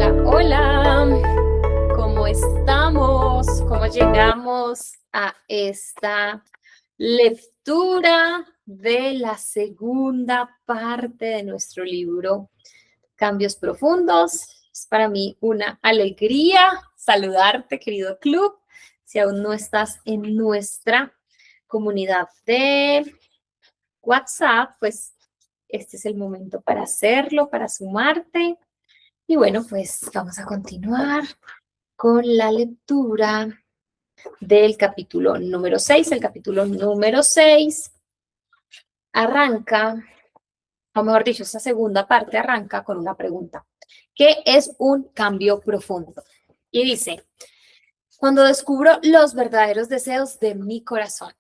Hola, hola, ¿cómo estamos? ¿Cómo llegamos a esta lectura de la segunda parte de nuestro libro Cambios Profundos? Es para mí una alegría saludarte, querido club. Si aún no estás en nuestra comunidad de WhatsApp, pues este es el momento para hacerlo, para sumarte. Y bueno, pues vamos a continuar con la lectura del capítulo número 6. El capítulo número 6 arranca, o mejor dicho, esta segunda parte arranca con una pregunta. ¿Qué es un cambio profundo? Y dice, cuando descubro los verdaderos deseos de mi corazón,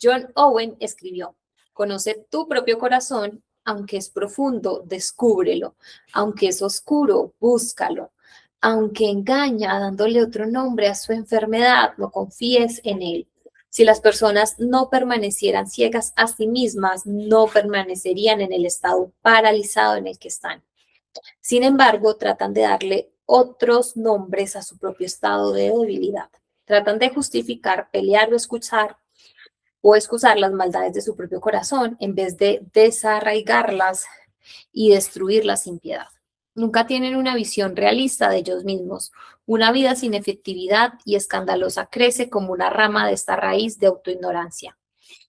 John Owen escribió, conoce tu propio corazón, aunque es profundo, descúbrelo, aunque es oscuro, búscalo, aunque engaña dándole otro nombre a su enfermedad, no confíes en él. Si las personas no permanecieran ciegas a sí mismas, no permanecerían en el estado paralizado en el que están. Sin embargo, tratan de darle otros nombres a su propio estado de debilidad. Tratan de justificar, pelear o excusar las maldades de su propio corazón en vez de desarraigarlas y destruirlas sin piedad. Nunca tienen una visión realista de ellos mismos. Una vida sin efectividad y escandalosa crece como una rama de esta raíz de autoignorancia.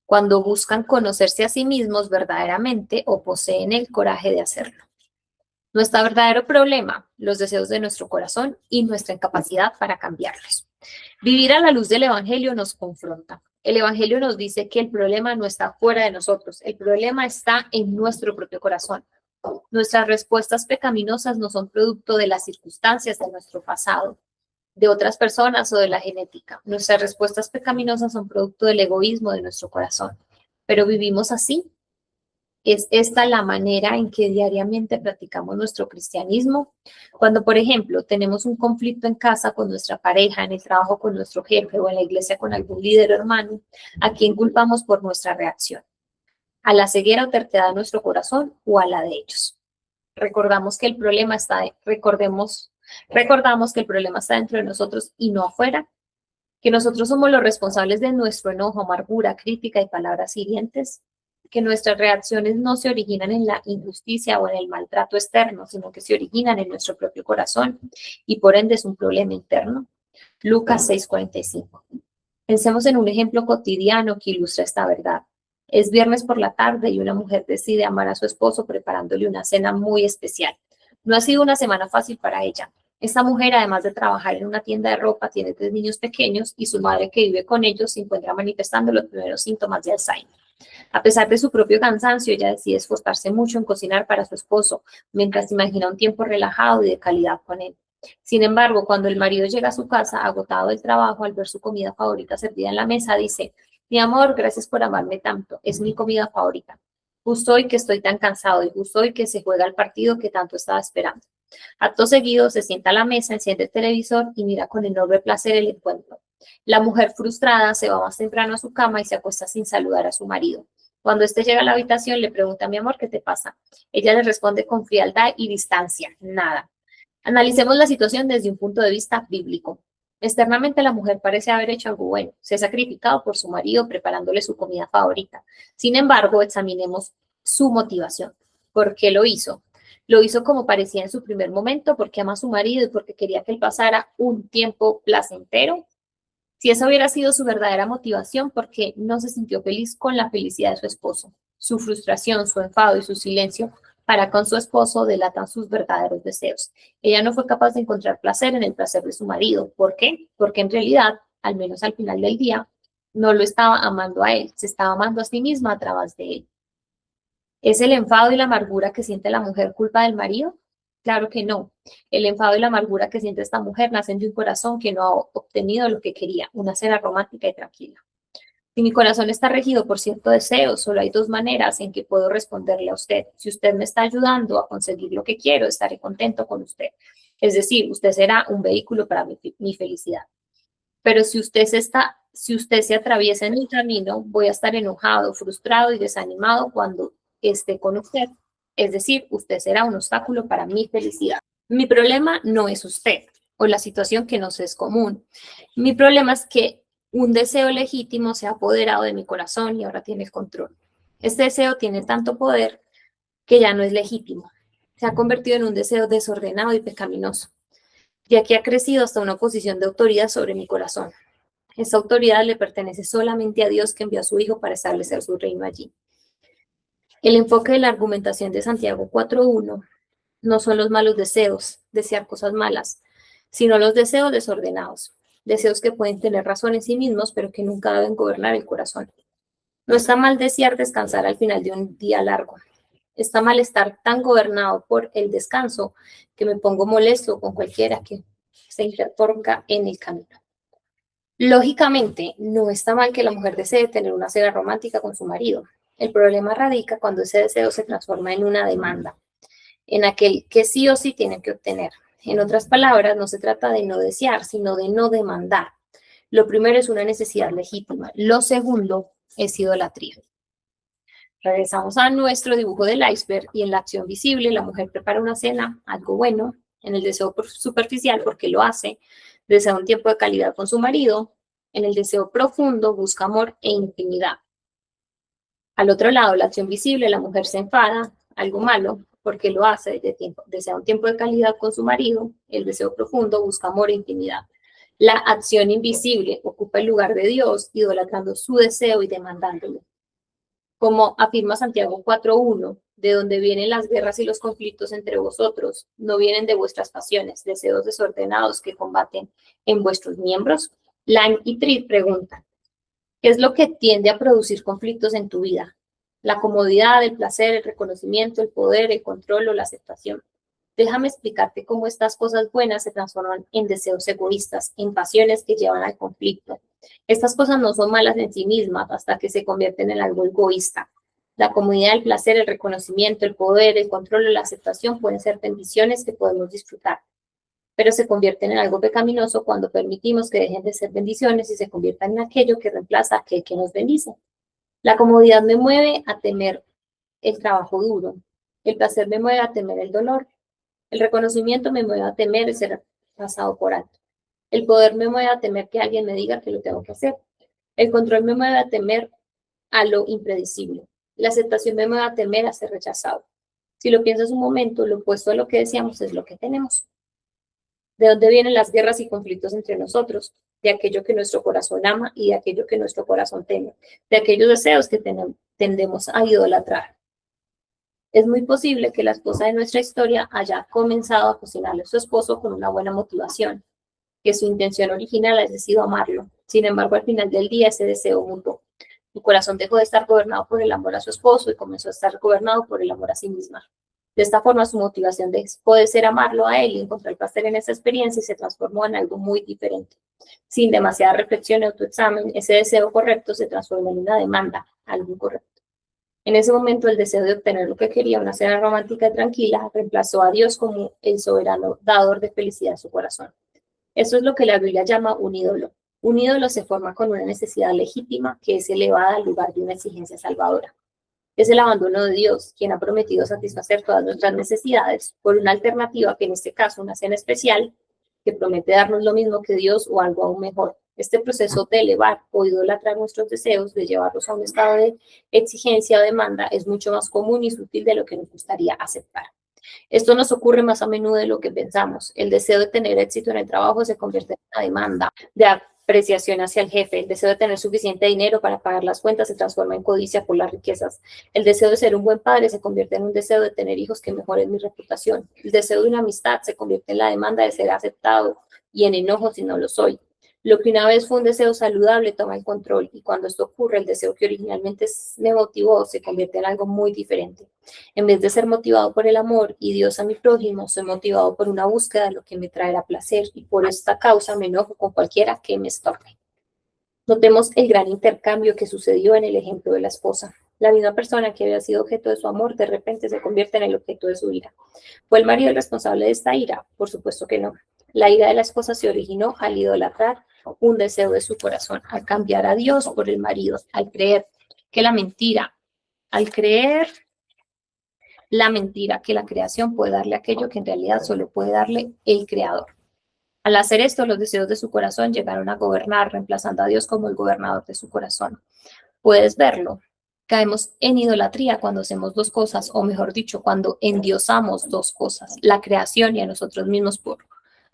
Cuando buscan conocerse a sí mismos verdaderamente o poseen el coraje de hacerlo. Nuestro verdadero problema, los deseos de nuestro corazón y nuestra incapacidad para cambiarlos. Vivir a la luz del Evangelio nos confronta. El Evangelio nos dice que el problema no está fuera de nosotros, el problema está en nuestro propio corazón. Nuestras respuestas pecaminosas no son producto de las circunstancias de nuestro pasado, de otras personas o de la genética. Nuestras respuestas pecaminosas son producto del egoísmo de nuestro corazón. Pero vivimos así. ¿Es esta la manera en que diariamente practicamos nuestro cristianismo? Cuando, por ejemplo, tenemos un conflicto en casa con nuestra pareja, en el trabajo con nuestro jefe o en la iglesia con algún líder o hermano, ¿a quién culpamos por nuestra reacción? ¿A la ceguera o terquedad de nuestro corazón o a la de ellos? Recordamos que el problema está, recordamos que el problema está dentro de nosotros y no afuera, que nosotros somos los responsables de nuestro enojo, amargura, crítica y palabras hirientes, que nuestras reacciones no se originan en la injusticia o en el maltrato externo, sino que se originan en nuestro propio corazón y por ende es un problema interno. Lucas 6:45. Pensemos en un ejemplo cotidiano que ilustra esta verdad. Es viernes por la tarde y una mujer decide amar a su esposo preparándole una cena muy especial. No ha sido una semana fácil para ella. Esta mujer, además de trabajar en una tienda de ropa, tiene 3 niños pequeños y su madre que vive con ellos se encuentra manifestando los primeros síntomas de Alzheimer. A pesar de su propio cansancio, ella decide esforzarse mucho en cocinar para su esposo, mientras imagina un tiempo relajado y de calidad con él. Sin embargo, cuando el marido llega a su casa, agotado del trabajo, al ver su comida favorita servida en la mesa, dice, mi amor, gracias por amarme tanto, es mi comida favorita. Justo hoy que estoy tan cansado y justo hoy que se juega el partido que tanto estaba esperando. Acto seguido se sienta a la mesa, enciende el televisor y mira con enorme placer el encuentro. La mujer frustrada se va más temprano a su cama y se acuesta sin saludar a su marido. Cuando éste llega a la habitación, le pregunta, mi amor, ¿qué te pasa? Ella le responde con frialdad y distancia, nada. Analicemos la situación desde un punto de vista bíblico. Externamente la mujer parece haber hecho algo bueno, se ha sacrificado por su marido preparándole su comida favorita. Sin embargo, examinemos su motivación. ¿Por qué lo hizo? Lo hizo como parecía en su primer momento, porque ama a su marido y porque quería que él pasara un tiempo placentero. Si esa hubiera sido su verdadera motivación, porque no se sintió feliz con la felicidad de su esposo. Su frustración, su enfado y su silencio para con su esposo delatan sus verdaderos deseos. Ella no fue capaz de encontrar placer en el placer de su marido. ¿Por qué? Porque en realidad, al menos al final del día, no lo estaba amando a él, se estaba amando a sí misma a través de él. ¿Es el enfado y la amargura que siente la mujer culpa del marido? Claro que no. El enfado y la amargura que siente esta mujer nacen de un corazón que no ha obtenido lo que quería, una cena romántica y tranquila. Si mi corazón está regido por cierto deseo, solo hay 2 maneras en que puedo responderle a usted. Si usted me está ayudando a conseguir lo que quiero, estaré contento con usted. Es decir, usted será un vehículo para mi felicidad. Pero si usted se atraviesa en mi camino, voy a estar enojado, frustrado y desanimado cuando esté con usted. Es decir, usted será un obstáculo para mi felicidad. Mi problema no es usted o la situación que nos es común. Mi problema es que un deseo legítimo se ha apoderado de mi corazón y ahora tiene el control. Este deseo tiene tanto poder que ya no es legítimo. Se ha convertido en un deseo desordenado y pecaminoso, ya que ha crecido hasta una posición de autoridad sobre mi corazón. Esa autoridad le pertenece solamente a Dios, que envió a su Hijo para establecer su reino allí. El enfoque de la argumentación de Santiago 4.1 no son los malos deseos, desear cosas malas, sino los deseos desordenados, deseos que pueden tener razón en sí mismos, pero que nunca deben gobernar el corazón. No está mal desear descansar al final de un día largo. Está mal estar tan gobernado por el descanso que me pongo molesto con cualquiera que se interponga en el camino. Lógicamente, no está mal que la mujer desee tener una cena romántica con su marido. El problema radica cuando ese deseo se transforma en una demanda, en aquel que sí o sí tienen que obtener. En otras palabras, no se trata de no desear, sino de no demandar. Lo primero es una necesidad legítima. Lo segundo es idolatría. Regresamos a nuestro dibujo del iceberg y en la acción visible la mujer prepara una cena, algo bueno, en el deseo superficial porque lo hace, desea un tiempo de calidad con su marido, en el deseo profundo busca amor e intimidad. Al otro lado, la acción visible, la mujer se enfada, algo malo, porque lo hace, desea un tiempo de calidad con su marido, el deseo profundo busca amor e intimidad. La acción invisible ocupa el lugar de Dios, idolatrando su deseo y demandándolo. Como afirma Santiago 4.1, de donde vienen las guerras y los conflictos entre vosotros, no vienen de vuestras pasiones, deseos desordenados que combaten en vuestros miembros. Lang y Tripp preguntan, ¿qué es lo que tiende a producir conflictos en tu vida? La comodidad, el placer, el reconocimiento, el poder, el control o la aceptación. Déjame explicarte cómo estas cosas buenas se transforman en deseos egoístas, en pasiones que llevan al conflicto. Estas cosas no son malas en sí mismas hasta que se convierten en algo egoísta. La comodidad, el placer, el reconocimiento, el poder, el control o la aceptación pueden ser bendiciones que podemos disfrutar, pero se convierten en algo pecaminoso cuando permitimos que dejen de ser bendiciones y se conviertan en aquello que reemplaza a aquel que nos bendice. La comodidad me mueve a temer el trabajo duro. El placer me mueve a temer el dolor. El reconocimiento me mueve a temer ser pasado por alto. El poder me mueve a temer que alguien me diga que lo tengo que hacer. El control me mueve a temer a lo impredecible. La aceptación me mueve a temer a ser rechazado. Si lo piensas un momento, lo opuesto a lo que deseamos es lo que tenemos. ¿De dónde vienen las guerras y conflictos entre nosotros? De aquello que nuestro corazón ama y de aquello que nuestro corazón teme. De aquellos deseos que tendemos a idolatrar. Es muy posible que la esposa de nuestra historia haya comenzado a cocinarle a su esposo con una buena motivación, que su intención original haya sido amarlo. Sin embargo, al final del día ese deseo mutó. Su corazón dejó de estar gobernado por el amor a su esposo y comenzó a estar gobernado por el amor a sí misma. De esta forma, su motivación dejó de ser amarlo a él y encontrar placer en esa experiencia y se transformó en algo muy diferente. Sin demasiada reflexión y autoexamen, ese deseo correcto se transformó en una demanda, algo incorrecto. En ese momento, el deseo de obtener lo que quería, una cena romántica y tranquila, reemplazó a Dios como el soberano dador de felicidad en su corazón. Eso es lo que la Biblia llama un ídolo. Un ídolo se forma con una necesidad legítima que es elevada al lugar de una exigencia salvadora. Es el abandono de Dios, quien ha prometido satisfacer todas nuestras necesidades por una alternativa que en este caso una cena especial que promete darnos lo mismo que Dios o algo aún mejor. Este proceso de elevar o idolatrar nuestros deseos, de llevarlos a un estado de exigencia o demanda, es mucho más común y sutil de lo que nos gustaría aceptar. Esto nos ocurre más a menudo de lo que pensamos. El deseo de tener éxito en el trabajo se convierte en una demanda de apreciación hacia el jefe. El deseo de tener suficiente dinero para pagar las cuentas se transforma en codicia por las riquezas. El deseo de ser un buen padre se convierte en un deseo de tener hijos que mejoren mi reputación. El deseo de una amistad se convierte en la demanda de ser aceptado y en enojo si no lo soy. Lo que una vez fue un deseo saludable toma el control y cuando esto ocurre, el deseo que originalmente me motivó se convierte en algo muy diferente. En vez de ser motivado por el amor y Dios a mi prójimo, soy motivado por una búsqueda de lo que me traerá placer y por esta causa me enojo con cualquiera que me estorbe. Notemos el gran intercambio que sucedió en el ejemplo de la esposa. La misma persona que había sido objeto de su amor de repente se convierte en el objeto de su ira. ¿Fue el marido el responsable de esta ira? Por supuesto que no. La ira de la esposa se originó al idolatrar un deseo de su corazón, al cambiar a Dios por el marido, al creer que la mentira, al creer la mentira que la creación puede darle aquello que en realidad solo puede darle el creador. Al hacer esto, los deseos de su corazón llegaron a gobernar, reemplazando a Dios como el gobernador de su corazón. Puedes verlo. Caemos en idolatría cuando hacemos dos cosas, o mejor dicho, cuando endiosamos dos cosas, la creación y a nosotros mismos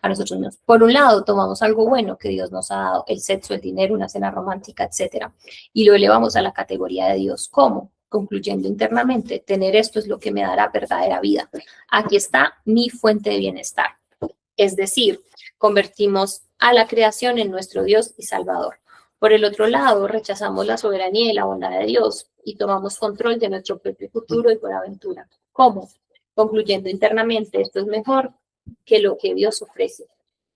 a nosotros mismos. Por un lado, tomamos algo bueno que Dios nos ha dado, el sexo, el dinero, una cena romántica, etcétera, y lo elevamos a la categoría de Dios. ¿Cómo? Concluyendo internamente, tener esto es lo que me dará verdadera vida. Aquí está mi fuente de bienestar. Es decir, convertimos a la creación en nuestro Dios y Salvador. Por el otro lado, rechazamos la soberanía y la bondad de Dios y tomamos control de nuestro propio futuro y por aventura. ¿Cómo? Concluyendo internamente, esto es mejor que lo que Dios ofrece.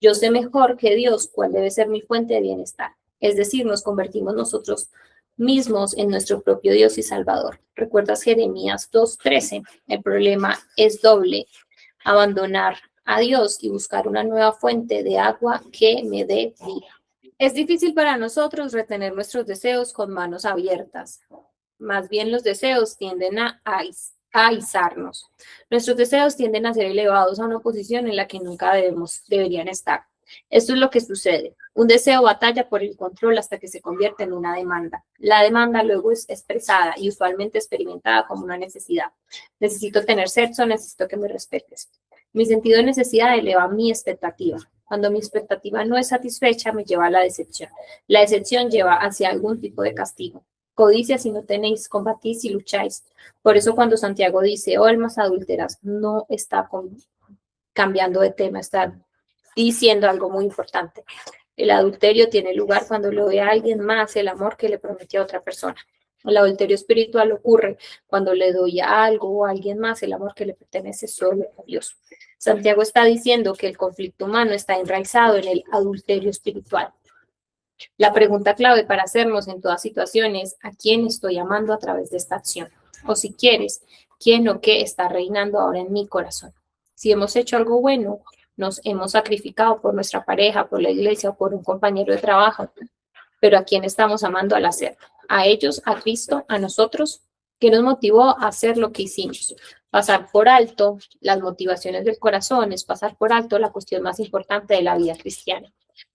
Yo sé mejor que Dios cuál debe ser mi fuente de bienestar. Es decir, nos convertimos nosotros mismos en nuestro propio Dios y Salvador. ¿Recuerdas Jeremías 2:13? El problema es doble. Abandonar a Dios y buscar una nueva fuente de agua que me dé vida. Es difícil para nosotros retener nuestros deseos con manos abiertas. Más bien los deseos tienden a aisarnos. Nuestros deseos tienden a ser elevados a una posición en la que nunca deberían estar. Esto es lo que sucede. Un deseo batalla por el control hasta que se convierte en una demanda. La demanda luego es expresada y usualmente experimentada como una necesidad. Necesito tener sexo, necesito que me respetes. Mi sentido de necesidad eleva mi expectativa. Cuando mi expectativa no es satisfecha, me lleva a la decepción. La decepción lleva hacia algún tipo de castigo. Codicia si no tenéis, combatís y lucháis. Por eso cuando Santiago dice, oh almas adúlteras, no está cambiando de tema, está diciendo algo muy importante. El adulterio tiene lugar cuando lo ve a alguien más el amor que le prometió a otra persona. El adulterio espiritual ocurre cuando le doy a algo o a alguien más el amor que le pertenece solo a Dios. Santiago está diciendo que el conflicto humano está enraizado en el adulterio espiritual. La pregunta clave para hacernos en toda situación es ¿a quién estoy amando a través de esta acción? O si quieres, ¿quién o qué está reinando ahora en mi corazón? Si hemos hecho algo bueno, nos hemos sacrificado por nuestra pareja, por la iglesia o por un compañero de trabajo, pero ¿a quién estamos amando al hacerlo? ¿A ellos, a Cristo, a nosotros? ¿Qué nos motivó a hacer lo que hicimos? Pasar por alto las motivaciones del corazón es pasar por alto la cuestión más importante de la vida cristiana.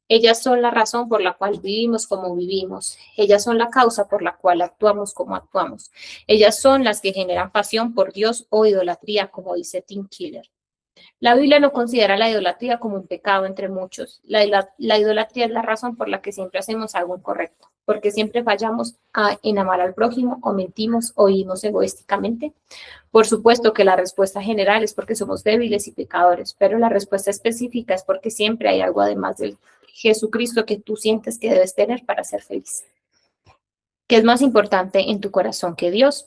Ellas son la razón por la cual vivimos como vivimos. Ellas son la causa por la cual actuamos como actuamos. Ellas son las que generan pasión por Dios o idolatría, como dice Tim Keller. La Biblia no considera la idolatría como un pecado entre muchos. La idolatría es la razón por la que siempre hacemos algo incorrecto, porque siempre fallamos en amar al prójimo o mentimos o vivimos egoísticamente. Por supuesto que la respuesta general es porque somos débiles y pecadores, pero la respuesta específica es porque siempre hay algo además del Jesucristo que tú sientes que debes tener para ser feliz. ¿Qué es más importante en tu corazón que Dios?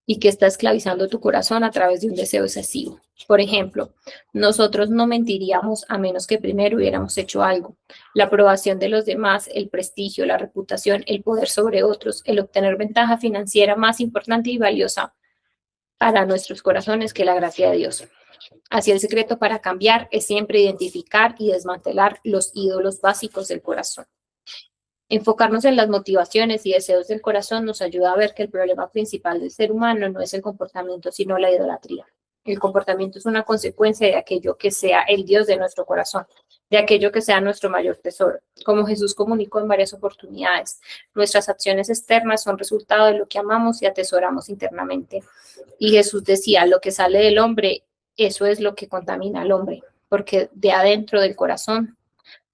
Y que está esclavizando tu corazón a través de un deseo excesivo. Por ejemplo, nosotros no mentiríamos a menos que primero hubiéramos hecho algo. La aprobación de los demás, el prestigio, la reputación, el poder sobre otros, el obtener ventaja financiera más importante y valiosa para nuestros corazones que la gracia de Dios. Así el secreto para cambiar es siempre identificar y desmantelar los ídolos básicos del corazón. Enfocarnos en las motivaciones y deseos del corazón nos ayuda a ver que el problema principal del ser humano no es el comportamiento, sino la idolatría. El comportamiento es una consecuencia de aquello que sea el Dios de nuestro corazón, de aquello que sea nuestro mayor tesoro. Como Jesús comunicó en varias oportunidades, nuestras acciones externas son resultado de lo que amamos y atesoramos internamente. Y Jesús decía, lo que sale del hombre, eso es lo que contamina al hombre, porque de adentro del corazón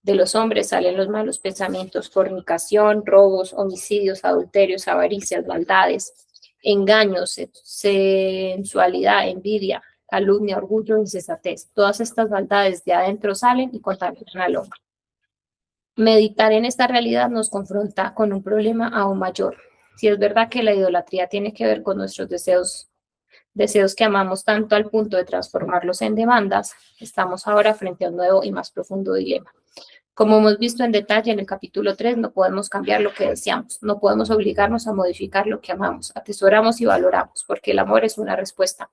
de los hombres salen los malos pensamientos, fornicación, robos, homicidios, adulterios, avaricias, maldades, engaños, sensualidad, envidia, calumnia, orgullo, insensatez. Todas estas maldades de adentro salen y contaminan al hombre. Meditar en esta realidad nos confronta con un problema aún mayor. Si es verdad que la idolatría tiene que ver con nuestros deseos que amamos tanto al punto de transformarlos en demandas, estamos ahora frente a un nuevo y más profundo dilema. Como hemos visto en detalle en el capítulo 3, no podemos cambiar lo que deseamos, no podemos obligarnos a modificar lo que amamos, atesoramos y valoramos, porque el amor es una respuesta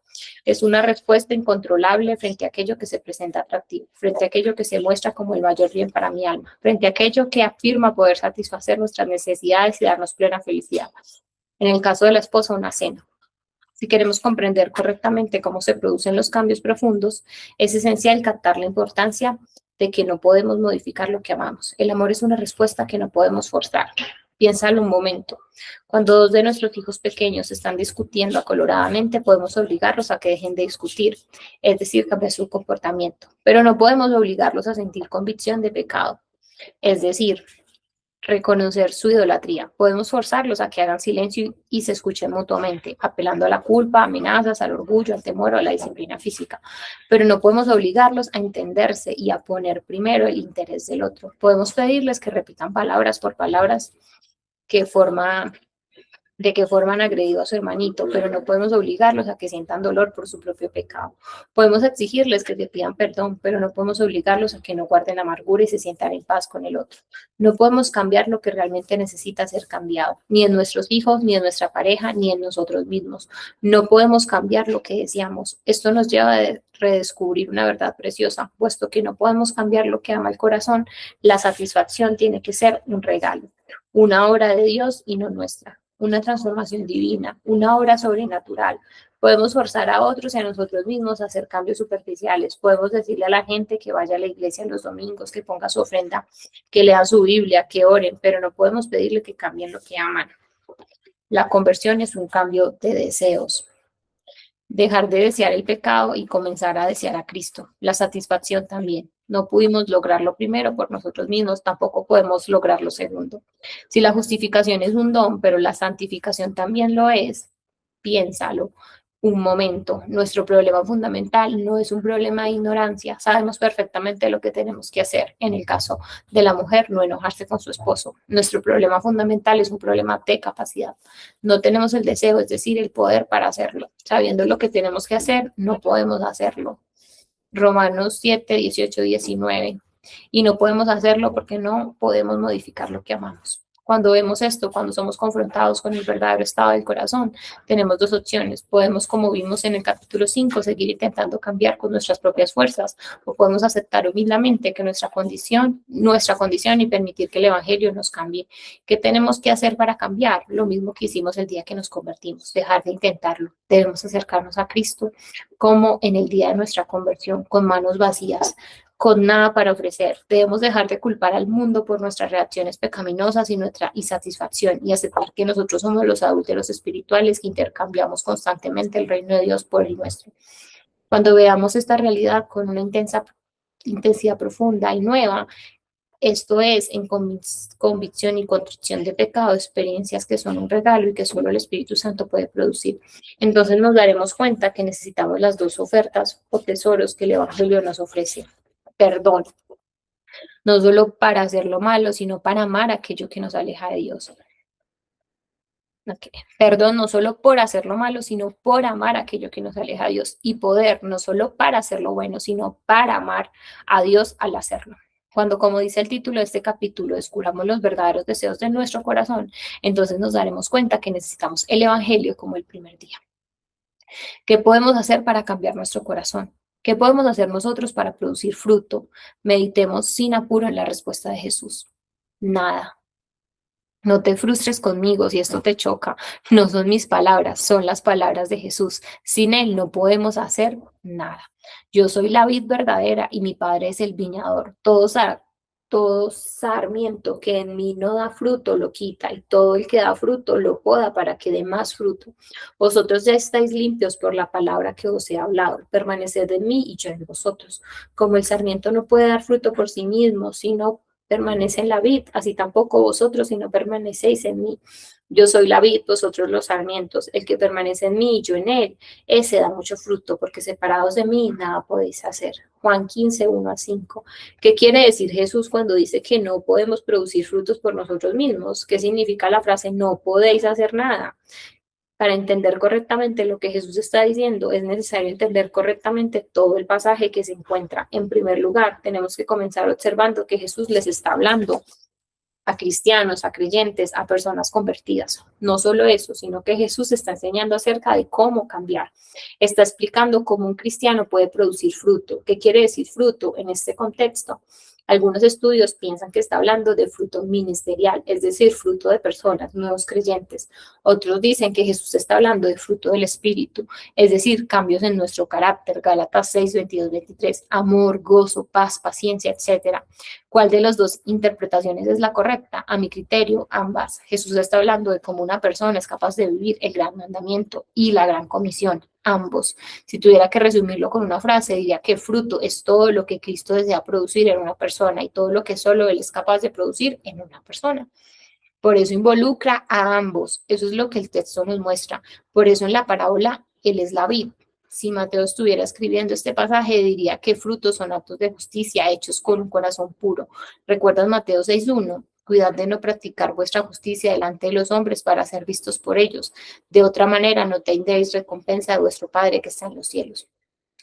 incontrolable frente a aquello que se presenta atractivo, frente a aquello que se muestra como el mayor bien para mi alma, frente a aquello que afirma poder satisfacer nuestras necesidades y darnos plena felicidad. En el caso de la esposa, una cena. Si queremos comprender correctamente cómo se producen los cambios profundos, es esencial captar la importancia de que no podemos modificar lo que amamos. El amor es una respuesta que no podemos forzar. Piénsalo un momento. Cuando dos de nuestros hijos pequeños están discutiendo acaloradamente, podemos obligarlos a que dejen de discutir, es decir, cambiar su comportamiento. Pero no podemos obligarlos a sentir convicción de pecado, es decir, reconocer su idolatría. Podemos forzarlos a que hagan silencio y se escuchen mutuamente, apelando a la culpa, amenazas, al orgullo, al temor o a la disciplina física. Pero no podemos obligarlos a entenderse y a poner primero el interés del otro. Podemos pedirles que repitan palabras por palabras de qué forma han agredido a su hermanito, pero no podemos obligarlos a que sientan dolor por su propio pecado. Podemos exigirles que te pidan perdón, pero no podemos obligarlos a que no guarden amargura y se sientan en paz con el otro. No podemos cambiar lo que realmente necesita ser cambiado, ni en nuestros hijos, ni en nuestra pareja, ni en nosotros mismos. No podemos cambiar lo que deseamos. Esto nos lleva a redescubrir una verdad preciosa, puesto que no podemos cambiar lo que ama el corazón. La satisfacción tiene que ser un regalo, una obra de Dios y no nuestra, una transformación divina, una obra sobrenatural. Podemos forzar a otros y a nosotros mismos a hacer cambios superficiales. Podemos decirle a la gente que vaya a la iglesia los domingos, que ponga su ofrenda, que lea su Biblia, que oren, pero no podemos pedirle que cambien lo que aman. La conversión es un cambio de deseos. Dejar de desear el pecado y comenzar a desear a Cristo. La satisfacción también. No pudimos lograrlo primero por nosotros mismos, tampoco podemos lograrlo segundo. Si la justificación es un don, pero la santificación también lo es, piénsalo un momento. Nuestro problema fundamental no es un problema de ignorancia. Sabemos perfectamente lo que tenemos que hacer. En el caso de la mujer, no enojarse con su esposo. Nuestro problema fundamental es un problema de capacidad. No tenemos el deseo, es decir, el poder para hacerlo. Sabiendo lo que tenemos que hacer, no podemos hacerlo. Romanos 7, 18, 19. Y no podemos hacerlo porque no podemos modificar lo que amamos. Cuando vemos esto, cuando somos confrontados con el verdadero estado del corazón, tenemos dos opciones. Podemos, como vimos en el capítulo 5, seguir intentando cambiar con nuestras propias fuerzas, o podemos aceptar humildemente que nuestra condición y permitir que el Evangelio nos cambie. ¿Qué tenemos que hacer para cambiar? Lo mismo que hicimos el día que nos convertimos, dejar de intentarlo. Debemos acercarnos a Cristo como en el día de nuestra conversión, con manos vacías, con nada para ofrecer. Debemos dejar de culpar al mundo por nuestras reacciones pecaminosas y nuestra insatisfacción y aceptar que nosotros somos los adúlteros espirituales que intercambiamos constantemente el reino de Dios por el nuestro. Cuando veamos esta realidad con una intensidad profunda y nueva, esto es en convicción y contrición de pecado, experiencias que son un regalo y que solo el Espíritu Santo puede producir. Entonces nos daremos cuenta que necesitamos las dos ofertas o tesoros que el Evangelio nos ofrece. Perdón, no solo para hacer lo malo, sino para amar aquello que nos aleja de Dios. Okay. Perdón, no solo por hacer lo malo, sino por amar aquello que nos aleja de Dios. Y poder, no solo para hacer lo bueno, sino para amar a Dios al hacerlo. Cuando, como dice el título de este capítulo, descubramos los verdaderos deseos de nuestro corazón, entonces nos daremos cuenta que necesitamos el Evangelio como el primer día. ¿Qué podemos hacer para cambiar nuestro corazón? ¿Qué podemos hacer nosotros para producir fruto? Meditemos sin apuro en la respuesta de Jesús. Nada. No te frustres conmigo si esto te choca. No son mis palabras, son las palabras de Jesús. Sin Él no podemos hacer nada. Yo soy la vid verdadera y mi Padre es el viñador. Todo sarmiento que en mí no da fruto lo quita y todo el que da fruto lo poda para que dé más fruto. Vosotros ya estáis limpios por la palabra que os he hablado. Permaneced en mí y yo en vosotros. Como el sarmiento no puede dar fruto por sí mismo, sino permanece en la vid, así tampoco vosotros si no permanecéis en mí. Yo soy la vid, vosotros los sarmientos. El que permanece en mí y yo en él, ese da mucho fruto, porque separados de mí nada podéis hacer. Juan 15, 1-5. ¿Qué quiere decir Jesús cuando dice que no podemos producir frutos por nosotros mismos? ¿Qué significa la frase no podéis hacer nada? Para entender correctamente lo que Jesús está diciendo, es necesario entender correctamente todo el pasaje que se encuentra. En primer lugar, tenemos que comenzar observando que Jesús les está hablando a cristianos, a creyentes, a personas convertidas. No solo eso, sino que Jesús está enseñando acerca de cómo cambiar. Está explicando cómo un cristiano puede producir fruto. ¿Qué quiere decir fruto en este contexto? Algunos estudios piensan que está hablando de fruto ministerial, es decir, fruto de personas, nuevos creyentes. Otros dicen que Jesús está hablando de fruto del Espíritu, es decir, cambios en nuestro carácter, Gálatas 6, 22, 23, amor, gozo, paz, paciencia, etc. ¿Cuál de las dos interpretaciones es la correcta? A mi criterio, ambas. Jesús está hablando de cómo una persona es capaz de vivir el gran mandamiento y la gran comisión, ambos. Si tuviera que resumirlo con una frase, diría que fruto es todo lo que Cristo desea producir en una persona y todo lo que solo Él es capaz de producir en una persona. Por eso involucra a ambos. Eso es lo que el texto nos muestra. Por eso en la parábola Él es la vid. Si Mateo estuviera escribiendo este pasaje, diría que frutos son actos de justicia hechos con un corazón puro. ¿Recuerdas Mateo 6:1? Cuidad de no practicar vuestra justicia delante de los hombres para ser vistos por ellos. De otra manera no tendréis recompensa de vuestro Padre que está en los cielos.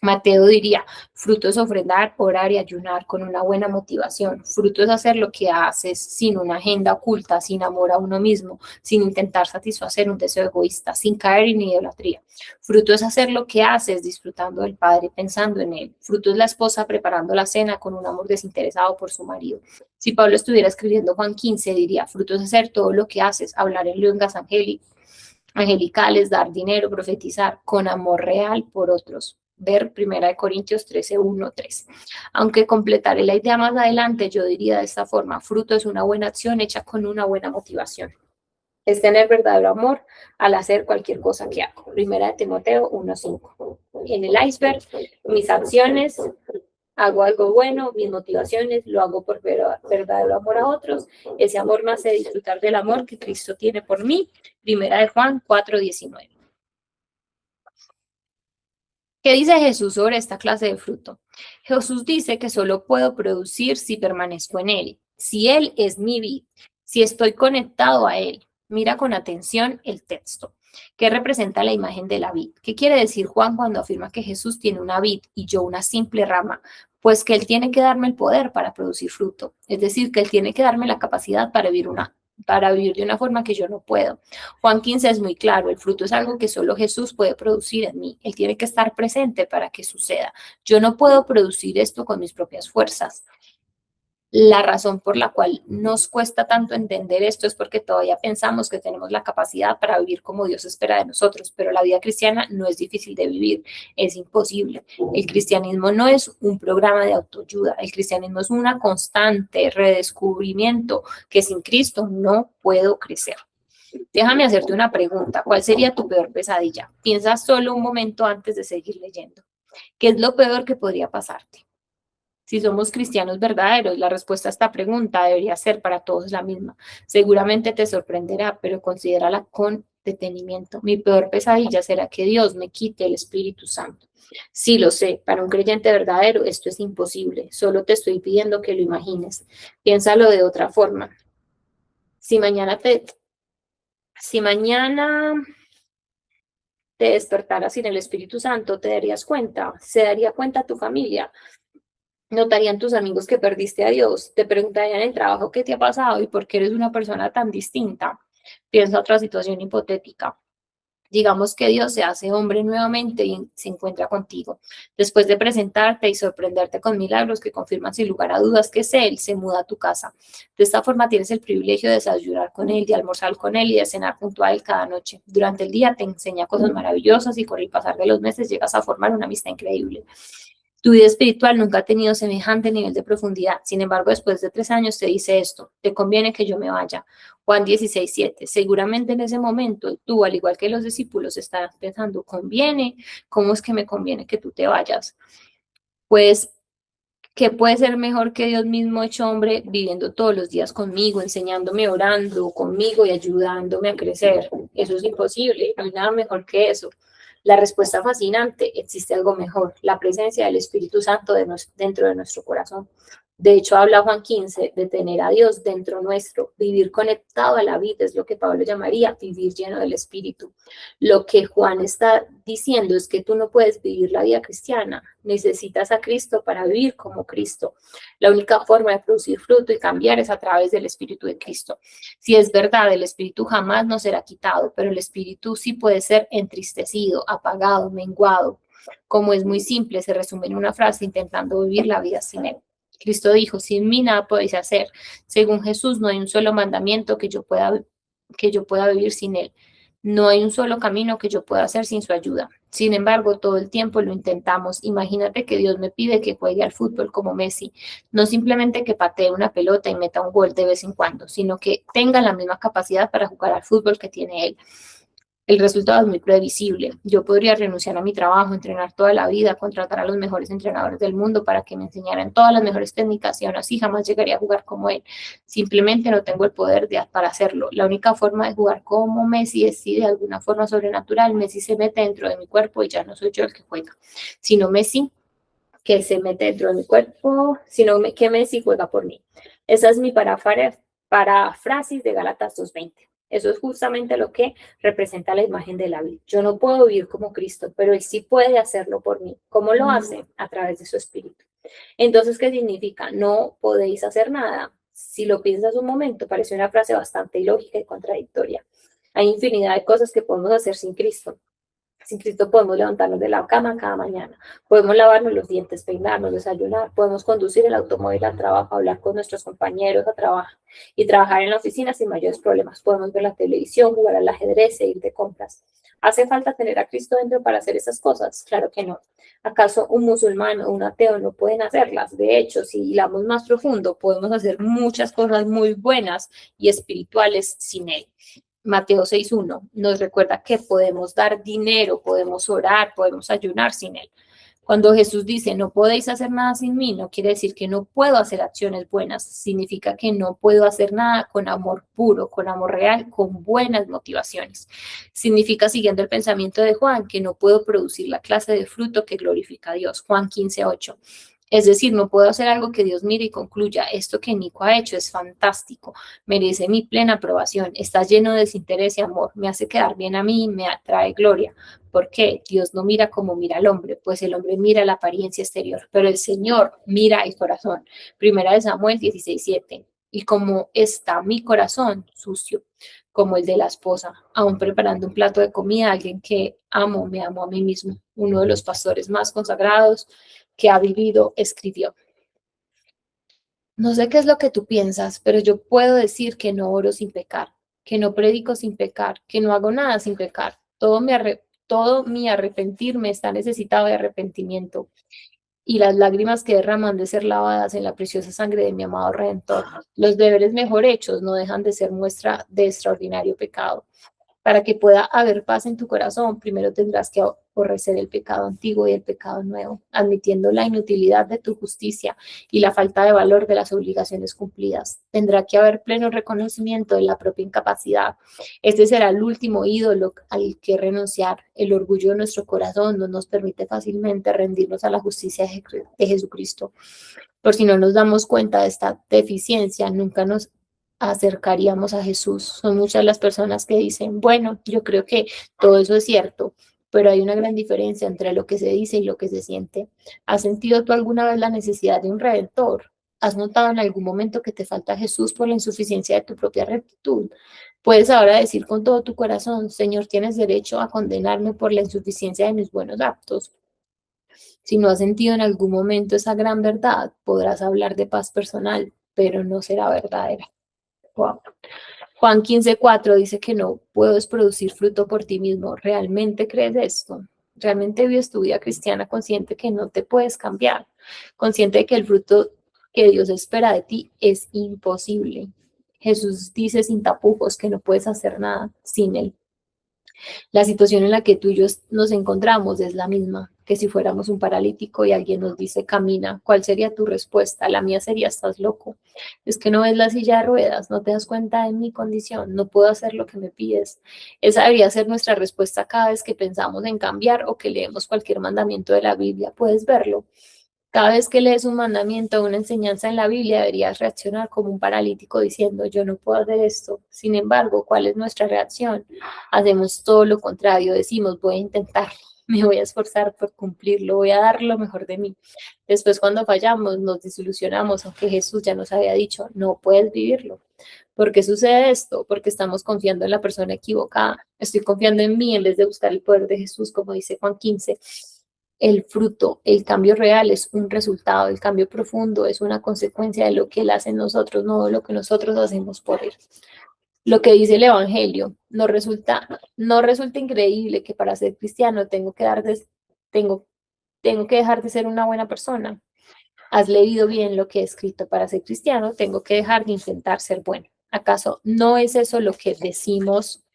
Mateo diría, fruto es ofrendar, orar y ayunar con una buena motivación. Fruto es hacer lo que haces sin una agenda oculta, sin amor a uno mismo, sin intentar satisfacer un deseo egoísta, sin caer en idolatría. Fruto es hacer lo que haces disfrutando del Padre, pensando en Él. Fruto es la esposa preparando la cena con un amor desinteresado por su marido. Si Pablo estuviera escribiendo Juan 15, diría, fruto es hacer todo lo que haces, hablar en lenguas angelicales, dar dinero, profetizar, con amor real por otros. Ver 1 Corintios 13, 1, 3. Aunque completaré la idea más adelante, yo diría de esta forma, fruto es una buena acción hecha con una buena motivación. Es tener verdadero amor al hacer cualquier cosa que hago. 1 Timoteo 1, 5. En el iceberg, mis acciones, hago algo bueno, mis motivaciones, lo hago por verdadero amor a otros. Ese amor me hace disfrutar del amor que Cristo tiene por mí. 1 Juan 4, 19. ¿Qué dice Jesús sobre esta clase de fruto? Jesús dice que solo puedo producir si permanezco en Él, si Él es mi vid, si estoy conectado a Él. Mira con atención el texto. ¿Qué representa la imagen de la vid? ¿Qué quiere decir Juan cuando afirma que Jesús tiene una vid y yo una simple rama? Pues que Él tiene que darme el poder para producir fruto. Es decir, que Él tiene que darme la capacidad para vivir de una forma que yo no puedo. Juan 15 es muy claro, el fruto es algo que solo Jesús puede producir en mí. Él tiene que estar presente para que suceda. Yo no puedo producir esto con mis propias fuerzas. La razón por la cual nos cuesta tanto entender esto es porque todavía pensamos que tenemos la capacidad para vivir como Dios espera de nosotros, pero la vida cristiana no es difícil de vivir, es imposible. El cristianismo no es un programa de autoayuda, el cristianismo es una constante redescubrimiento que sin Cristo no puedo crecer. Déjame hacerte una pregunta. ¿Cuál sería tu peor pesadilla? Piensa solo un momento antes de seguir leyendo. ¿Qué es lo peor que podría pasarte? Si somos cristianos verdaderos, la respuesta a esta pregunta debería ser para todos la misma. Seguramente te sorprenderá, pero considérala con detenimiento. Mi peor pesadilla será que Dios me quite el Espíritu Santo. Sí, lo sé, para un creyente verdadero esto es imposible. Solo te estoy pidiendo que lo imagines. Piénsalo de otra forma. Si mañana te despertaras sin el Espíritu Santo, te darías cuenta, se daría cuenta tu familia, notarían tus amigos que perdiste a Dios, te preguntarían en el trabajo qué te ha pasado y por qué eres una persona tan distinta. Piensa otra situación hipotética. Digamos que Dios se hace hombre nuevamente y se encuentra contigo. Después de presentarte y sorprenderte con milagros que confirman sin lugar a dudas que es Él, se muda a tu casa. De esta forma tienes el privilegio de desayunar con Él, de almorzar con Él y de cenar junto a Él cada noche. Durante el día te enseña cosas maravillosas y con el pasar de los meses llegas a formar una amistad increíble. Tu vida espiritual nunca ha tenido semejante nivel de profundidad. Sin embargo, después de 3 años te dice esto, te conviene que yo me vaya. Juan 16, 7. Seguramente en ese momento tú, al igual que los discípulos, estarás pensando, ¿conviene? ¿Cómo es que me conviene que tú te vayas? Pues, ¿qué puede ser mejor que Dios mismo hecho hombre viviendo todos los días conmigo, enseñándome, orando conmigo y ayudándome a crecer? Eso es imposible, no hay nada mejor que eso. La respuesta fascinante, existe algo mejor, la presencia del Espíritu Santo dentro de nuestro corazón. De hecho, habla Juan 15 de tener a Dios dentro nuestro. Vivir conectado a la vida es lo que Pablo llamaría vivir lleno del Espíritu. Lo que Juan está diciendo es que tú no puedes vivir la vida cristiana. Necesitas a Cristo para vivir como Cristo. La única forma de producir fruto y cambiar es a través del Espíritu de Cristo. Si es verdad, el Espíritu jamás nos será quitado, pero el Espíritu sí puede ser entristecido, apagado, menguado. Como es muy simple, se resume en una frase intentando vivir la vida sin Él. Cristo dijo, sin mí nada podéis hacer. Según Jesús, no hay un solo mandamiento que yo pueda vivir sin Él. No hay un solo camino que yo pueda hacer sin su ayuda. Sin embargo, todo el tiempo lo intentamos. Imagínate que Dios me pide que juegue al fútbol como Messi. No simplemente que patee una pelota y meta un gol de vez en cuando, sino que tenga la misma capacidad para jugar al fútbol que tiene él. El resultado es muy previsible. Yo podría renunciar a mi trabajo, entrenar toda la vida, contratar a los mejores entrenadores del mundo para que me enseñaran todas las mejores técnicas y aún así jamás llegaría a jugar como él. Simplemente no tengo el poder para hacerlo. La única forma de jugar como Messi es si de alguna forma sobrenatural Messi se mete dentro de mi cuerpo y ya no soy yo el que juega, sino Messi que se mete dentro de mi cuerpo, sino que Messi juega por mí. Esa es mi paráfrasis de Gálatas 2:20. Eso es justamente lo que representa la imagen de la vida. Yo no puedo vivir como Cristo, pero Él sí puede hacerlo por mí. ¿Cómo lo hace? A través de su Espíritu. Entonces, ¿qué significa? No podéis hacer nada. Si lo piensas un momento, parece una frase bastante ilógica y contradictoria. Hay infinidad de cosas que podemos hacer sin Cristo. Sin Cristo podemos levantarnos de la cama cada mañana, podemos lavarnos los dientes, peinarnos, desayunar, podemos conducir el automóvil al trabajo, hablar con nuestros compañeros a trabajar y trabajar en la oficina sin mayores problemas. Podemos ver la televisión, jugar al ajedrez e ir de compras. ¿Hace falta tener a Cristo dentro para hacer esas cosas? Claro que no. ¿Acaso un musulmán o un ateo no pueden hacerlas? De hecho, si hilamos más profundo, podemos hacer muchas cosas muy buenas y espirituales sin él. Mateo 6:1 nos recuerda que podemos dar dinero, podemos orar, podemos ayunar sin Él. Cuando Jesús dice, no podéis hacer nada sin mí, no quiere decir que no puedo hacer acciones buenas, significa que no puedo hacer nada con amor puro, con amor real, con buenas motivaciones. Significa, siguiendo el pensamiento de Juan, que no puedo producir la clase de fruto que glorifica a Dios. Juan 15:8. Es decir, no puedo hacer algo que Dios mire y concluya, esto que Nico ha hecho es fantástico, merece mi plena aprobación, está lleno de desinterés y amor, me hace quedar bien a mí, me atrae gloria. ¿Por qué? Dios no mira como mira al hombre, pues el hombre mira la apariencia exterior, pero el Señor mira el corazón. Primera de Samuel 16:7. Y como está mi corazón sucio, como el de la esposa, aún preparando un plato de comida, alguien que amo, me amo a mí mismo. Uno de los pastores más consagrados que ha vivido escribió. No sé qué es lo que tú piensas, pero yo puedo decir que no oro sin pecar, que no predico sin pecar, que no hago nada sin pecar. Todo mi arrepentirme está necesitado de arrepentimiento y las lágrimas que derraman de ser lavadas en la preciosa sangre de mi amado Redentor. Los deberes mejor hechos no dejan de ser muestra de extraordinario pecado. Para que pueda haber paz en tu corazón, primero tendrás que aborrecer el pecado antiguo y el pecado nuevo, admitiendo la inutilidad de tu justicia y la falta de valor de las obligaciones cumplidas. Tendrá que haber pleno reconocimiento de la propia incapacidad. Este será el último ídolo al que renunciar. El orgullo de nuestro corazón no nos permite fácilmente rendirnos a la justicia de Jesucristo. Por si no nos damos cuenta de esta deficiencia, nunca nos acercaríamos a Jesús. Son muchas las personas que dicen, bueno, yo creo que todo eso es cierto, pero hay una gran diferencia entre lo que se dice y lo que se siente. ¿Has sentido tú alguna vez la necesidad de un redentor? ¿Has notado en algún momento que te falta Jesús por la insuficiencia de tu propia rectitud? Puedes ahora decir con todo tu corazón, Señor, tienes derecho a condenarme por la insuficiencia de mis buenos actos. Si no has sentido en algún momento esa gran verdad, podrás hablar de paz personal, pero no será verdadera. Wow. Juan 15:4 dice que no puedes producir fruto por ti mismo. ¿Realmente crees esto? ¿Realmente vives tu vida cristiana consciente que no te puedes cambiar? Consciente de que el fruto que Dios espera de ti es imposible. Jesús dice sin tapujos que no puedes hacer nada sin Él. La situación en la que tú y yo nos encontramos es la misma que si fuéramos un paralítico y alguien nos dice camina, ¿cuál sería tu respuesta? La mía sería estás loco. Es que no ves la silla de ruedas, no te das cuenta de mi condición, no puedo hacer lo que me pides. Esa debería ser nuestra respuesta cada vez que pensamos en cambiar o que leemos cualquier mandamiento de la Biblia. ¿Puedes verlo? Cada vez que lees un mandamiento o una enseñanza en la Biblia, deberías reaccionar como un paralítico diciendo, yo no puedo hacer esto. Sin embargo, ¿cuál es nuestra reacción? Hacemos todo lo contrario, decimos, voy a intentarlo, me voy a esforzar por cumplirlo, voy a dar lo mejor de mí. Después, cuando fallamos, nos desilusionamos, aunque Jesús ya nos había dicho, no puedes vivirlo. ¿Por qué sucede esto? Porque estamos confiando en la persona equivocada. Estoy confiando en mí en vez de buscar el poder de Jesús, como dice Juan 15. El fruto, el cambio real es un resultado, el cambio profundo es una consecuencia de lo que Él hace en nosotros, no de lo que nosotros hacemos por Él. Lo que dice el Evangelio, no resulta increíble que para ser cristiano tengo, tengo que dejar de ser una buena persona. Has leído bien lo que he escrito. Para ser cristiano, tengo que dejar de intentar ser bueno. ¿Acaso no es eso lo que decimos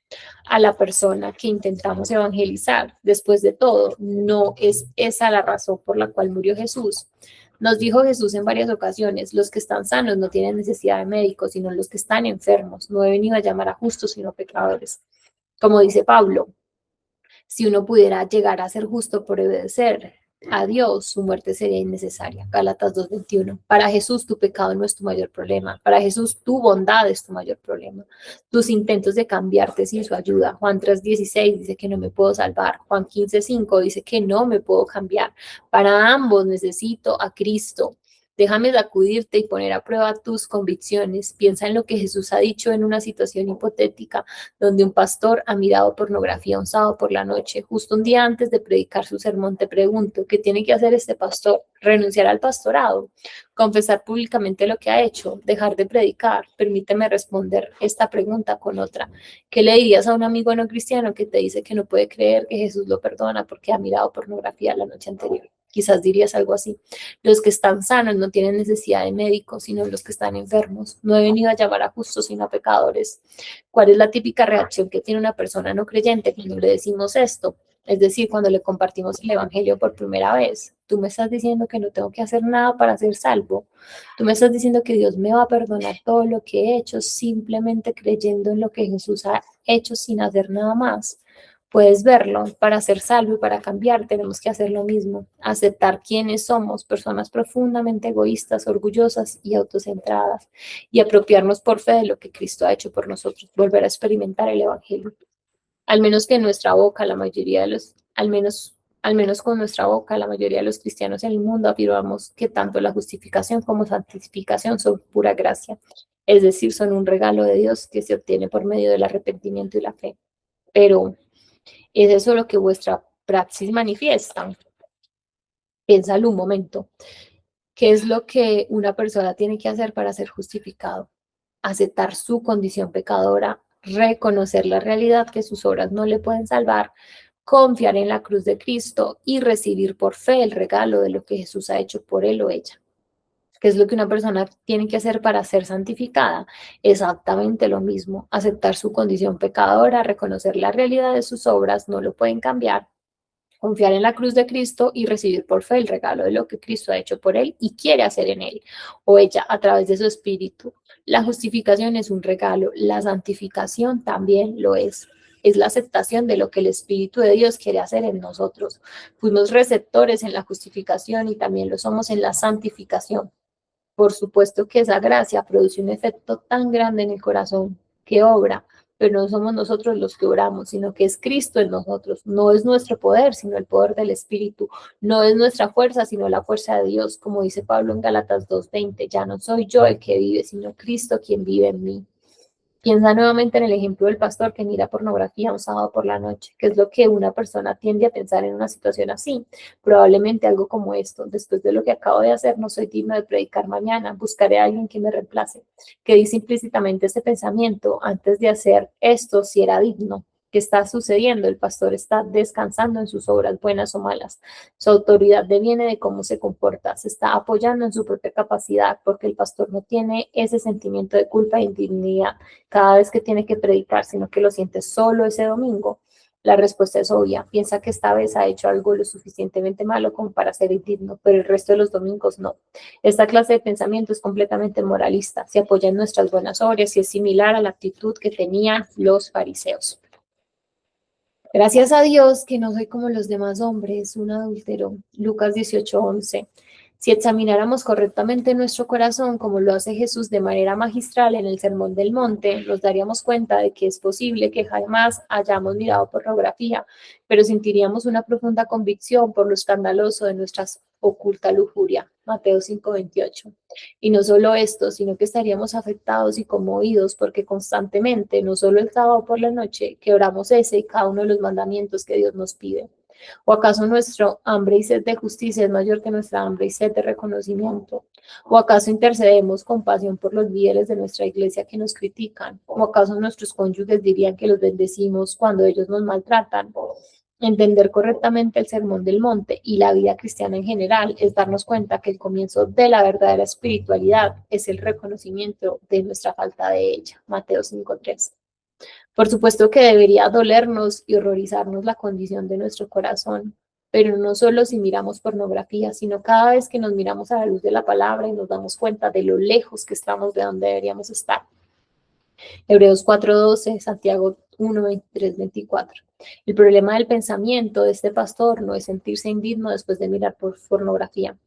a la persona que intentamos evangelizar? Después de todo, no es esa la razón por la cual murió Jesús. Nos dijo Jesús en varias ocasiones, los que están sanos no tienen necesidad de médicos, sino los que están enfermos. No he venido a llamar a justos, sino a pecadores. Como dice Pablo, si uno pudiera llegar a ser justo por obedecer a Dios, su muerte sería innecesaria. Gálatas 2:21. Para Jesús tu pecado no es tu mayor problema. Para Jesús tu bondad es tu mayor problema. Tus intentos de cambiarte sin su ayuda. Juan 3:16 dice que no me puedo salvar. Juan 15:5 dice que no me puedo cambiar. Para ambos necesito a Cristo. Déjame sacudirte y poner a prueba tus convicciones. Piensa en lo que Jesús ha dicho en una situación hipotética donde un pastor ha mirado pornografía un sábado por la noche. Justo un día antes de predicar su sermón, te pregunto, ¿qué tiene que hacer este pastor? ¿Renunciar al pastorado? ¿Confesar públicamente lo que ha hecho? ¿Dejar de predicar? Permíteme responder esta pregunta con otra. ¿Qué le dirías a un amigo no cristiano que te dice que no puede creer que Jesús lo perdona porque ha mirado pornografía la noche anterior? Quizás dirías algo así. Los que están sanos no tienen necesidad de médicos, sino los que están enfermos. No he venido a llamar a justos, sino a pecadores. ¿Cuál es la típica reacción que tiene una persona no creyente cuando le decimos esto? Es decir, cuando le compartimos el Evangelio por primera vez. Tú me estás diciendo que no tengo que hacer nada para ser salvo. Tú me estás diciendo que Dios me va a perdonar todo lo que he hecho simplemente creyendo en lo que Jesús ha hecho sin hacer nada más. Puedes verlo, para ser salvo y para cambiar tenemos que hacer lo mismo, aceptar quiénes somos, personas profundamente egoístas, orgullosas y autocentradas, y apropiarnos por fe de lo que Cristo ha hecho por nosotros, volver a experimentar el Evangelio. Al menos que en nuestra boca, la mayoría de los, al menos con nuestra boca, la mayoría de los cristianos en el mundo afirmamos que tanto la justificación como santificación son pura gracia, es decir, son un regalo de Dios que se obtiene por medio del arrepentimiento y la fe. Pero ¿es eso lo que vuestra praxis manifiesta? Piénsalo un momento. ¿Qué es lo que una persona tiene que hacer para ser justificado? Aceptar su condición pecadora, reconocer la realidad que sus obras no le pueden salvar, confiar en la cruz de Cristo y recibir por fe el regalo de lo que Jesús ha hecho por él o ella. ¿Qué es lo que una persona tiene que hacer para ser santificada? Exactamente lo mismo, aceptar su condición pecadora, reconocer la realidad de sus obras, no lo pueden cambiar, confiar en la cruz de Cristo y recibir por fe el regalo de lo que Cristo ha hecho por él y quiere hacer en él o ella a través de su espíritu. La justificación es un regalo, la santificación también lo es. Es la aceptación de lo que el Espíritu de Dios quiere hacer en nosotros. Fuimos receptores en la justificación y también lo somos en la santificación. Por supuesto que esa gracia produce un efecto tan grande en el corazón que obra, pero no somos nosotros los que oramos, sino que es Cristo en nosotros. No es nuestro poder, sino el poder del Espíritu. No es nuestra fuerza, sino la fuerza de Dios, como dice Pablo en Gálatas 2:20. Ya no soy yo el que vive, sino Cristo quien vive en mí. Piensa nuevamente en el ejemplo del pastor que mira pornografía un sábado por la noche, que es lo que una persona tiende a pensar en una situación así. Probablemente algo como esto: después de lo que acabo de hacer, no soy digno de predicar mañana, buscaré a alguien que me reemplace. Que dice implícitamente este pensamiento: antes de hacer esto, si era digno. ¿Qué está sucediendo? El pastor está descansando en sus obras, buenas o malas. Su autoridad deviene de cómo se comporta. Se está apoyando en su propia capacidad porque el pastor no tiene ese sentimiento de culpa e indignidad cada vez que tiene que predicar, sino que lo siente solo ese domingo. La respuesta es obvia. Piensa que esta vez ha hecho algo lo suficientemente malo como para ser indigno, pero el resto de los domingos no. Esta clase de pensamiento es completamente moralista. Se apoya en nuestras buenas obras y es similar a la actitud que tenían los fariseos. Gracias a Dios que no soy como los demás hombres, un adúltero. Lucas 18:11. Si examináramos correctamente nuestro corazón, como lo hace Jesús de manera magistral en el Sermón del Monte, nos daríamos cuenta de que es posible que jamás hayamos mirado pornografía, pero sentiríamos una profunda convicción por lo escandaloso de nuestra oculta lujuria. Mateo 5:28. Y no solo esto, sino que estaríamos afectados y conmovidos porque constantemente, no solo el sábado por la noche, quebramos ese y cada uno de los mandamientos que Dios nos pide. ¿O acaso nuestro hambre y sed de justicia es mayor que nuestra hambre y sed de reconocimiento? ¿O acaso intercedemos con pasión por los líderes de nuestra iglesia que nos critican? ¿O acaso nuestros cónyuges dirían que los bendecimos cuando ellos nos maltratan? Entender correctamente el Sermón del Monte y la vida cristiana en general es darnos cuenta que el comienzo de la verdadera espiritualidad es el reconocimiento de nuestra falta de ella. Mateo 5:3. Por supuesto que debería dolernos y horrorizarnos la condición de nuestro corazón, pero no solo si miramos pornografía, sino cada vez que nos miramos a la luz de la palabra y nos damos cuenta de lo lejos que estamos de donde deberíamos estar. Hebreos 4:12, Santiago 1:23-24. El problema del pensamiento de este pastor no es sentirse indigno después de mirar por pornografía.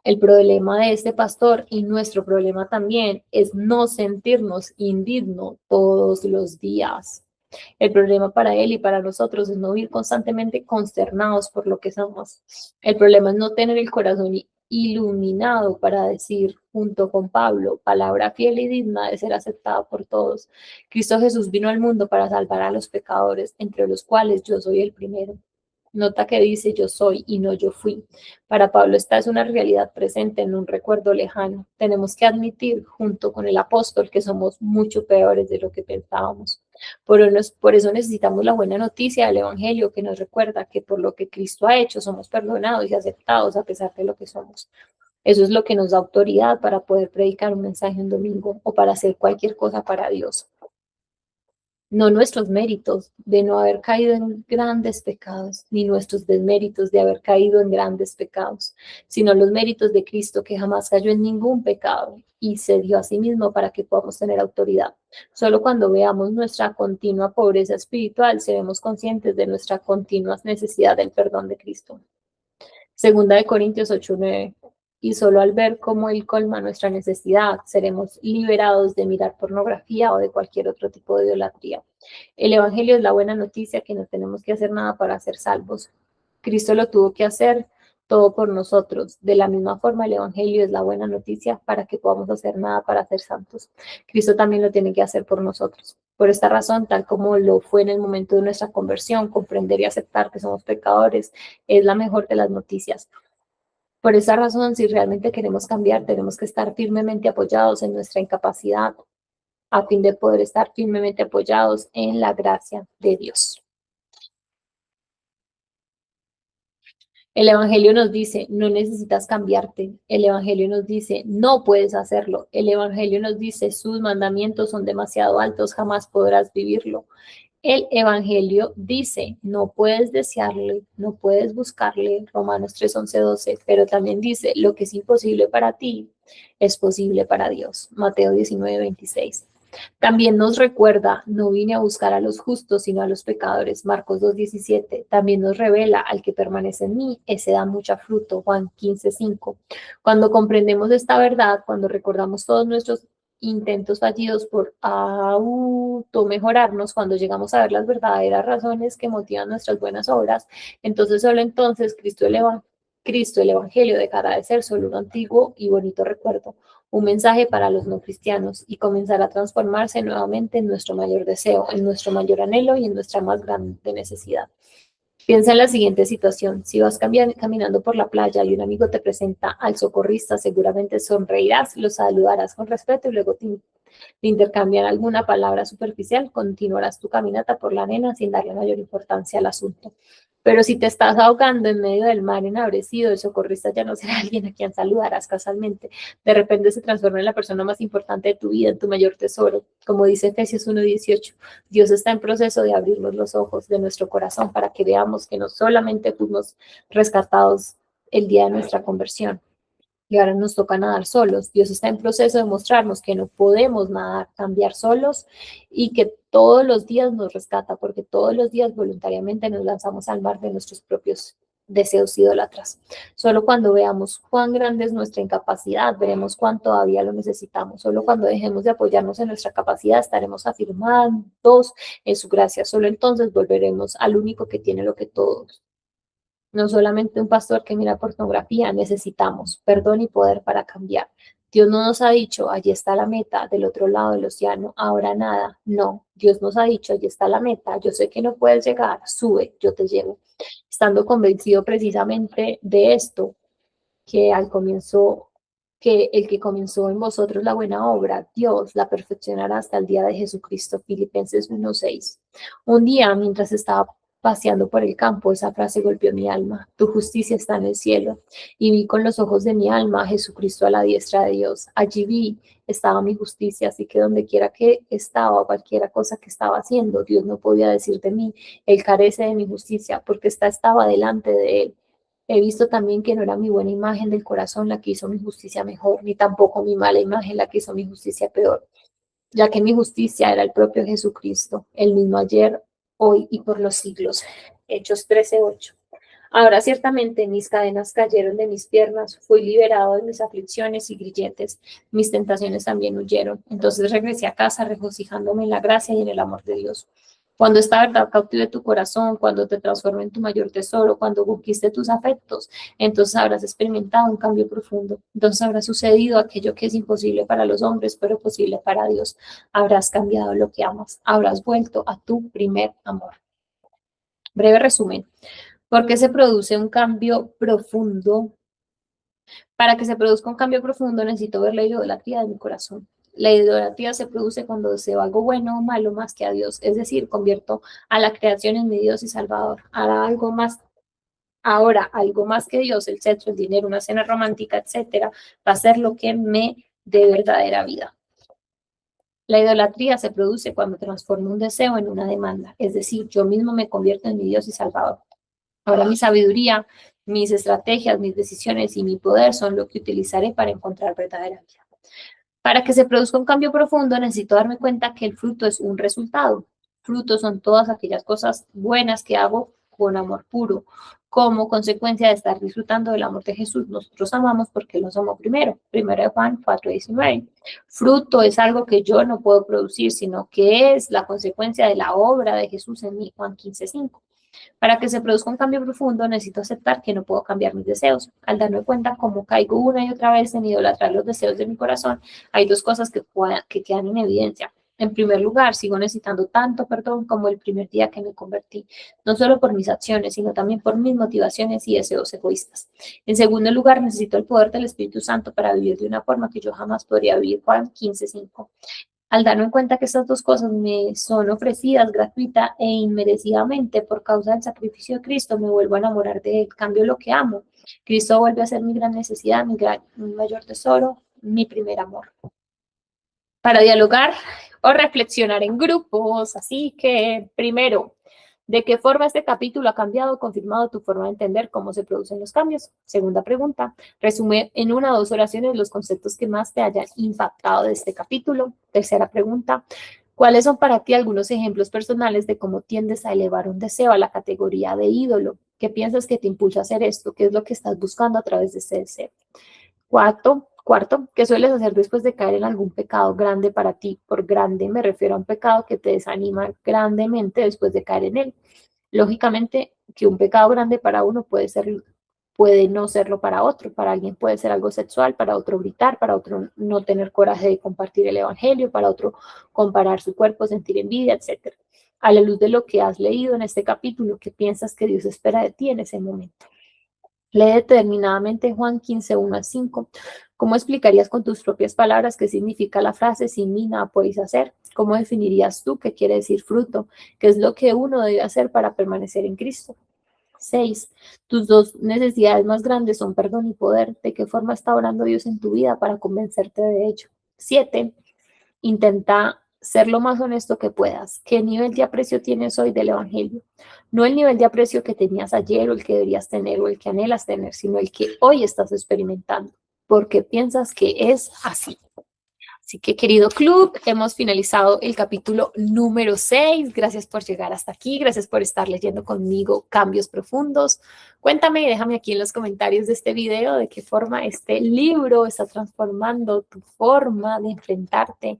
El problema de este pastor y nuestro problema también es no sentirnos indignos todos los días. El problema para él y para nosotros es no vivir constantemente consternados por lo que somos. El problema es no tener el corazón iluminado para decir, junto con Pablo, palabra fiel y digna de ser aceptada por todos. Cristo Jesús vino al mundo para salvar a los pecadores, entre los cuales yo soy el primero. Nota que dice yo soy y no yo fui. Para Pablo esta es una realidad presente en un recuerdo lejano. Tenemos que admitir junto con el apóstol que somos mucho peores de lo que pensábamos. Por eso necesitamos la buena noticia del Evangelio que nos recuerda que por lo que Cristo ha hecho somos perdonados y aceptados a pesar de lo que somos. Eso es lo que nos da autoridad para poder predicar un mensaje un domingo o para hacer cualquier cosa para Dios. No nuestros méritos de no haber caído en grandes pecados, ni nuestros desméritos de haber caído en grandes pecados, sino los méritos de Cristo que jamás cayó en ningún pecado y se dio a sí mismo para que podamos tener autoridad. Solo cuando veamos nuestra continua pobreza espiritual seremos conscientes de nuestra continua necesidad del perdón de Cristo. Segunda de Corintios 8:9. Y solo al ver cómo Él colma nuestra necesidad, seremos liberados de mirar pornografía o de cualquier otro tipo de idolatría. El Evangelio es la buena noticia que no tenemos que hacer nada para ser salvos. Cristo lo tuvo que hacer todo por nosotros. De la misma forma, el Evangelio es la buena noticia para que podamos hacer nada para ser santos. Cristo también lo tiene que hacer por nosotros. Por esta razón, tal como lo fue en el momento de nuestra conversión, comprender y aceptar que somos pecadores es la mejor de las noticias. Por esa razón, si realmente queremos cambiar, tenemos que estar firmemente apoyados en nuestra incapacidad a fin de poder estar firmemente apoyados en la gracia de Dios. El Evangelio nos dice, no necesitas cambiarte. El Evangelio nos dice, no puedes hacerlo. El Evangelio nos dice, sus mandamientos son demasiado altos, jamás podrás vivirlo. El Evangelio dice, no puedes desearle, no puedes buscarle, Romanos 3:11-12, pero también dice, lo que es imposible para ti es posible para Dios, Mateo 19:26. También nos recuerda, no vine a buscar a los justos, sino a los pecadores, Marcos 2:17. También nos revela, al que permanece en mí, ese da mucho fruto, Juan 15:5. Cuando comprendemos esta verdad, cuando recordamos todos nuestros intentos fallidos por auto-mejorarnos, cuando llegamos a ver las verdaderas razones que motivan nuestras buenas obras, entonces solo entonces Cristo, el Evangelio dejará de ser solo un antiguo y bonito recuerdo, un mensaje para los no cristianos y comenzará a transformarse nuevamente en nuestro mayor deseo, en nuestro mayor anhelo y en nuestra más grande necesidad. Piensa en la siguiente situación. Si vas caminando por la playa y un amigo te presenta al socorrista, seguramente sonreirás, lo saludarás con respeto y luego te intercambian alguna palabra superficial, continuarás tu caminata por la arena sin darle mayor importancia al asunto. Pero si te estás ahogando en medio del mar enardecido, el socorrista ya no será alguien a quien saludarás casualmente. De repente se transforma en la persona más importante de tu vida, en tu mayor tesoro. Como dice Efesios 1:18, Dios está en proceso de abrirnos los ojos de nuestro corazón para que veamos que no solamente fuimos rescatados el día de nuestra conversión, y ahora nos toca nadar solos. Dios está en proceso de mostrarnos que no podemos nadar, cambiar solos y que todos los días nos rescata, porque todos los días voluntariamente nos lanzamos al mar de nuestros propios deseos idólatras. Solo cuando veamos cuán grande es nuestra incapacidad, veremos cuán todavía lo necesitamos. Solo cuando dejemos de apoyarnos en nuestra capacidad, estaremos afirmados en su gracia. Solo entonces volveremos al único que tiene lo que todos. No solamente un pastor que mira pornografía, necesitamos perdón y poder para cambiar. Dios no nos ha dicho, allí está la meta, del otro lado del océano, ahora nada. No, Dios nos ha dicho, allí está la meta, yo sé que no puedes llegar, sube, yo te llevo. Estando convencido precisamente de esto, que al comienzo, que el que comenzó en vosotros la buena obra, Dios la perfeccionará hasta el día de Jesucristo. Filipenses 1:6. Un día, mientras estaba paseando por el campo, esa frase golpeó mi alma: tu justicia está en el cielo. Y vi con los ojos de mi alma a Jesucristo a la diestra de Dios. Allí vi estaba mi justicia, así que donde quiera que estaba, cualquiera cosa que estaba haciendo, Dios no podía decir de mí, él carece de mi justicia, porque estaba delante de él. He visto también que no era mi buena imagen del corazón la que hizo mi justicia mejor, ni tampoco mi mala imagen la que hizo mi justicia peor, ya que mi justicia era el propio Jesucristo, el mismo ayer, hoy y por los siglos. Hechos 13:8. Ahora ciertamente mis cadenas cayeron de mis piernas, fui liberado de mis aflicciones y grilletes, mis tentaciones también huyeron. Entonces regresé a casa regocijándome en la gracia y en el amor de Dios. Cuando esta verdad cautive tu corazón, cuando te transforme en tu mayor tesoro, cuando conquiste tus afectos, entonces habrás experimentado un cambio profundo. Entonces habrá sucedido aquello que es imposible para los hombres, pero posible para Dios. Habrás cambiado lo que amas, habrás vuelto a tu primer amor. Breve resumen. ¿Por qué se produce un cambio profundo? Para que se produzca un cambio profundo necesito ver la idolatría de mi corazón. La idolatría se produce cuando deseo algo bueno o malo más que a Dios, es decir, convierto a la creación en mi Dios y Salvador. Ahora algo más que Dios, el sexo, el dinero, una cena romántica, etcétera, va a ser lo que me dé verdadera vida. La idolatría se produce cuando transformo un deseo en una demanda, es decir, yo mismo me convierto en mi Dios y Salvador. Ahora mi sabiduría, mis estrategias, mis decisiones y mi poder son lo que utilizaré para encontrar verdadera vida. Para que se produzca un cambio profundo, necesito darme cuenta que el fruto es un resultado. Frutos son todas aquellas cosas buenas que hago con amor puro, como consecuencia de estar disfrutando del amor de Jesús. Nosotros amamos porque lo somos primero. Primero de Juan 4:19. Fruto es algo que yo no puedo producir, sino que es la consecuencia de la obra de Jesús en mí. Juan 15:5. Para que se produzca un cambio profundo, necesito aceptar que no puedo cambiar mis deseos. Al darme cuenta cómo caigo una y otra vez en idolatrar los deseos de mi corazón, hay dos cosas que quedan en evidencia. En primer lugar, sigo necesitando tanto perdón como el primer día que me convertí, no solo por mis acciones, sino también por mis motivaciones y deseos egoístas. En segundo lugar, necesito el poder del Espíritu Santo para vivir de una forma que yo jamás podría vivir. Juan 15:5. Al darme en cuenta que estas dos cosas me son ofrecidas gratuita e inmerecidamente por causa del sacrificio de Cristo, me vuelvo a enamorar de Él. Cambio lo que amo. Cristo vuelve a ser mi gran necesidad, mi mayor tesoro, mi primer amor. Para dialogar o reflexionar en grupos, así que primero, ¿de qué forma este capítulo ha cambiado o confirmado tu forma de entender cómo se producen los cambios? Segunda pregunta, resume en una o dos oraciones los conceptos que más te hayan impactado de este capítulo. Tercera pregunta, ¿cuáles son para ti algunos ejemplos personales de cómo tiendes a elevar un deseo a la categoría de ídolo? ¿Qué piensas que te impulsa a hacer esto? ¿Qué es lo que estás buscando a través de ese deseo? Cuarto, ¿qué sueles hacer después de caer en algún pecado grande para ti? Por grande me refiero a un pecado que te desanima grandemente después de caer en él. Lógicamente, que un pecado grande para uno puede no serlo para otro. Para alguien puede ser algo sexual, para otro gritar, para otro no tener coraje de compartir el evangelio, para otro comparar su cuerpo, sentir envidia, etc. A la luz de lo que has leído en este capítulo, ¿qué piensas que Dios espera de ti en ese momento? Lee determinadamente Juan 15:1-5. ¿Cómo explicarías con tus propias palabras qué significa la frase sin mí nada podéis hacer? ¿Cómo definirías tú qué quiere decir fruto? ¿Qué es lo que uno debe hacer para permanecer en Cristo? 6. Tus dos necesidades más grandes son perdón y poder. ¿De qué forma está orando Dios en tu vida para convencerte de ello? 7. Intenta ser lo más honesto que puedas. ¿Qué nivel de aprecio tienes hoy del Evangelio? No el nivel de aprecio que tenías ayer o el que deberías tener o el que anhelas tener, sino el que hoy estás experimentando, porque piensas que es así. Así que, querido club, hemos finalizado el capítulo número 6. Gracias por llegar hasta aquí. Gracias por estar leyendo conmigo Cambios Profundos. Cuéntame y déjame aquí en los comentarios de este video de qué forma este libro está transformando tu forma de enfrentarte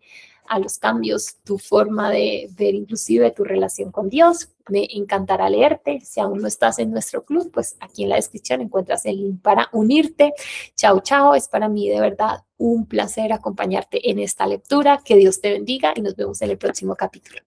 a los cambios, tu forma de ver inclusive tu relación con Dios. Me encantará leerte. Si aún no estás en nuestro club, pues aquí en la descripción encuentras el link para unirte. Chao, chao. Es para mí de verdad un placer acompañarte en esta lectura. Que Dios te bendiga y nos vemos en el próximo capítulo.